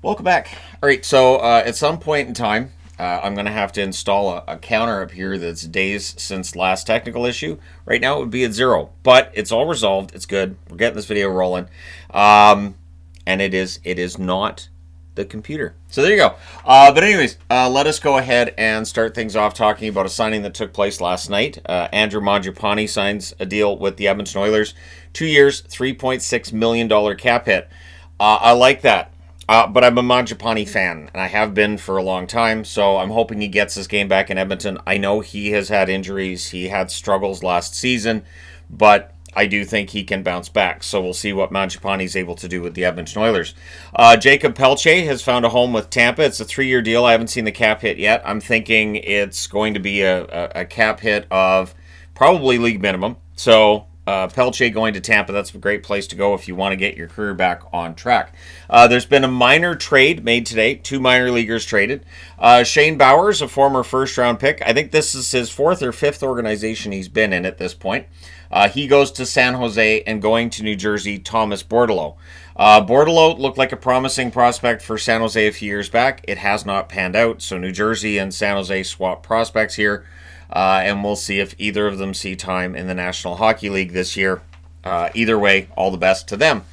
Welcome back. All right, so at some point in time, I'm going to have to install a counter up here that's days since last technical issue. Right now, it would be at 0, but it's all resolved. It's good. We're getting this video rolling, and it is not the computer. So there you go. But anyways, let us go ahead and start things off talking about a signing that took place last night. Andrew Mangiapane signs a deal with the Edmonton Oilers, 2 years, $3.6 million cap hit. I like that. But I'm a Mangiapane fan, and I have been for a long time, so I'm hoping he gets his game back in Edmonton. I know he has had injuries. He had struggles last season, but I do think he can bounce back. So we'll see what Mangiapane is able to do with the Edmonton Oilers. Jacob Pelche has found a home with Tampa. It's a 3-year deal. I haven't seen the cap hit yet. I'm thinking it's going to be a cap hit of probably league minimum. So Pelche going to Tampa, that's a great place to go if you want to get your career back on track. There's been a minor trade made today. 2 minor leaguers traded. Shane Bowers, a former first-round pick. I think this is his 4th or 5th organization he's been in at this point. He goes to San Jose, and going to New Jersey, Thomas Bordeleau. Bordeleau looked like a promising prospect for San Jose a few years back. It has not panned out, so New Jersey and San Jose swap prospects here. And we'll see if either of them see time in the National Hockey League this year. Either way, all the best to them.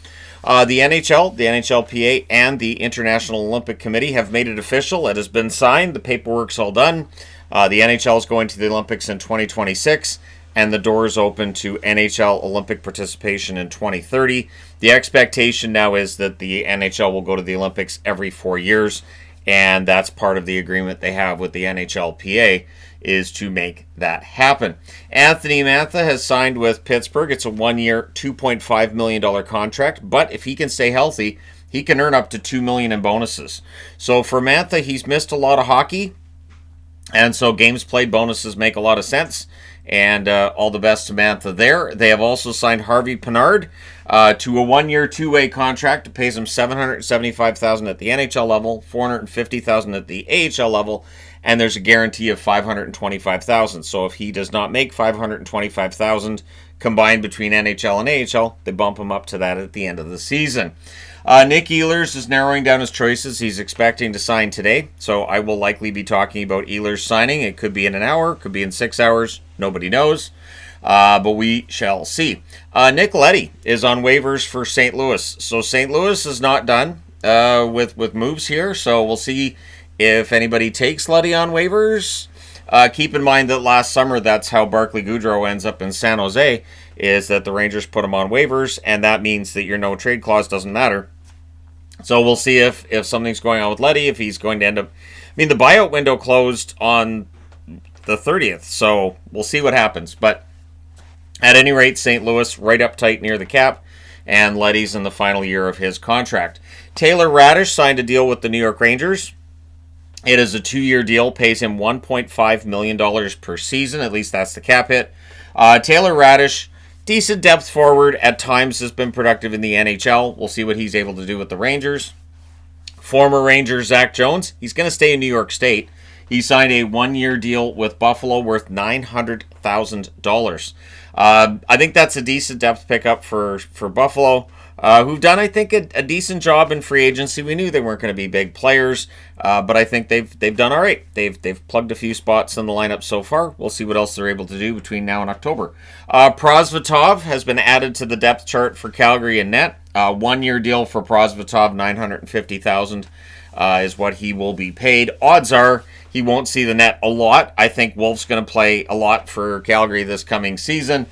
The NHL, the NHLPA, and the International Olympic Committee have made it official. It has been signed. The paperwork's all done. The NHL is going to the Olympics in 2026, and the door is open to NHL Olympic participation in 2030. The expectation now is that the NHL will go to the Olympics every 4 years, and that's part of the agreement they have with the NHLPA, is to make that happen. Anthony Mantha has signed with Pittsburgh. It's a 1-year, $2.5 million contract, but if he can stay healthy, he can earn up to $2 million in bonuses. So for Mantha, he's missed a lot of hockey, and so games played bonuses make a lot of sense, and all the best to Mantha there. They have also signed Harvey Pinard to a 1-year, 2-way contract. It pays him $775,000 at the NHL level, $450,000 at the AHL level, and there's a guarantee of $525,000. So if he does not make $525,000 combined between NHL and AHL, they bump him up to that at the end of the season. Nick Ehlers is narrowing down his choices. He's expecting to sign today, so I will likely be talking about Ehlers signing. It could be in an hour, could be in 6 hours. Nobody knows, but we shall see. Nick Leddy is on waivers for St. Louis. So St. Louis is not done with moves here, so we'll see if anybody takes Leddy on waivers. Keep in mind that last summer, that's how Barclay Goodrow ends up in San Jose, is that the Rangers put him on waivers, and that means that your no-trade clause doesn't matter. So we'll see if something's going on with Leddy, if he's going to end up... I mean, the buyout window closed on the 30th, so we'll see what happens. But at any rate, St. Louis right up tight near the cap, and Leddy's in the final year of his contract. Taylor Radish signed a deal with the New York Rangers. It is a 2-year deal, pays him $1.5 million per season. At least that's the cap hit. Taylor Radish, decent depth forward, at times has been productive in the NHL. We'll see what he's able to do with the Rangers. Former Ranger Zach Jones, he's going to stay in New York State. He signed a 1-year deal with Buffalo worth $900,000. I think that's a decent depth pickup for Buffalo. Who've done, I think, a decent job in free agency. We knew they weren't going to be big players, but I think they've done all right. They've plugged a few spots in the lineup so far. We'll see what else they're able to do between now and October. Prosvetov has been added to the depth chart for Calgary and net. 1-year deal for Prosvetov, $950,000 is what he will be paid. Odds are he won't see the net a lot. I think Wolf's going to play a lot for Calgary this coming season.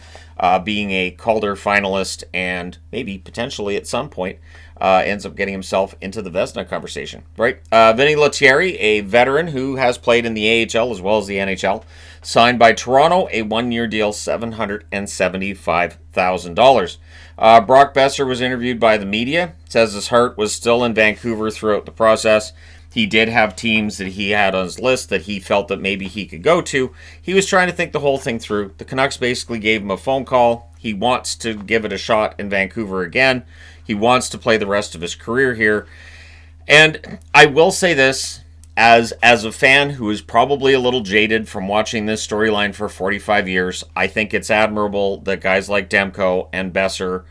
Being a Calder finalist and maybe potentially at some point ends up getting himself into the Vezina conversation, right? Vinny Lettieri, a veteran who has played in the AHL as well as the NHL, signed by Toronto, a 1-year deal, $775,000. Brock Besser was interviewed by the media, says his heart was still in Vancouver throughout the process. He did have teams that he had on his list that he felt that maybe he could go to. He was trying to think the whole thing through. The Canucks basically gave him a phone call. He wants to give it a shot in Vancouver again. He wants to play the rest of his career here. And I will say this, as a fan who is probably a little jaded from watching this storyline for 45 years, I think it's admirable that guys like Demko and Besser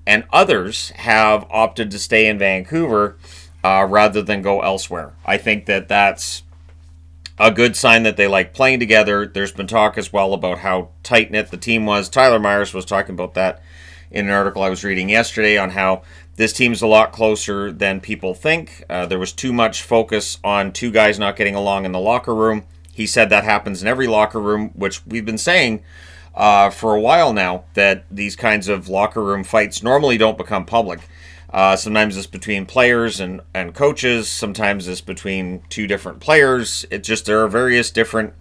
and others have opted to stay in Vancouver. rather than go elsewhere. I think that that's a good sign that they like playing together. There's been talk as well about how tight-knit the team was. Tyler Myers was talking about that in an article I was reading yesterday on how this team's a lot closer than people think. There was too much focus on two guys not getting along in the locker room. He said that happens in every locker room, which we've been saying for a while now, that these kinds of locker room fights normally don't become public. Sometimes it's between players and coaches. Sometimes it's between two different players. It just, there are various different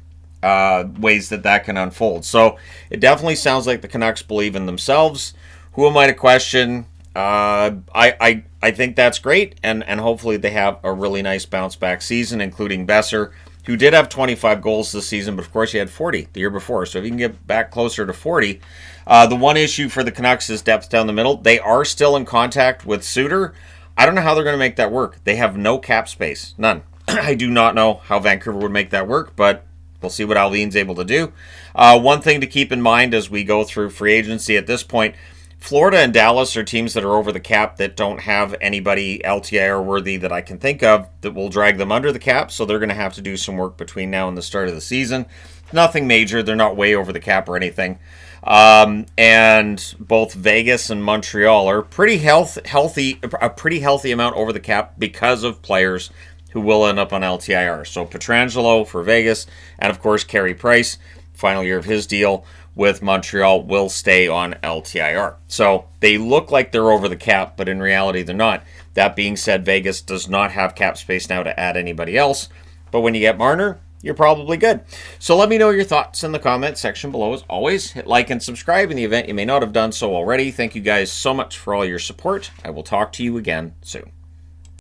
ways that can unfold. So it definitely sounds like the Canucks believe in themselves. Who am I to question? I think that's great, and hopefully they have a really nice bounce back season, including Besser, who did have 25 goals this season, but of course he had 40 the year before. So if you can get back closer to 40, the one issue for the Canucks is depth down the middle. They are still in contact with Suter. I don't know how they're going to make that work. They have no cap space, none. I do not know how Vancouver would make that work, but we'll see what Alvin's able to do. One thing to keep in mind as we go through free agency at this point, Florida and Dallas are teams that are over the cap that don't have anybody LTIR worthy that I can think of that will drag them under the cap, so they're going to have to do some work between now and the start of the season. Nothing major. They're not way over the cap or anything. And both Vegas and Montreal are a pretty healthy amount over the cap because of players who will end up on LTIR. So Pietrangelo for Vegas, and of course Carey Price, final year of his deal with Montreal, will stay on LTIR. So they look like they're over the cap, but in reality they're not. That being said, Vegas does not have cap space now to add anybody else. But when you get Marner, you're probably good. So let me know your thoughts in the comments section below. As always, hit like and subscribe in the event you may not have done so already. Thank you guys so much for all your support. I will talk to you again soon.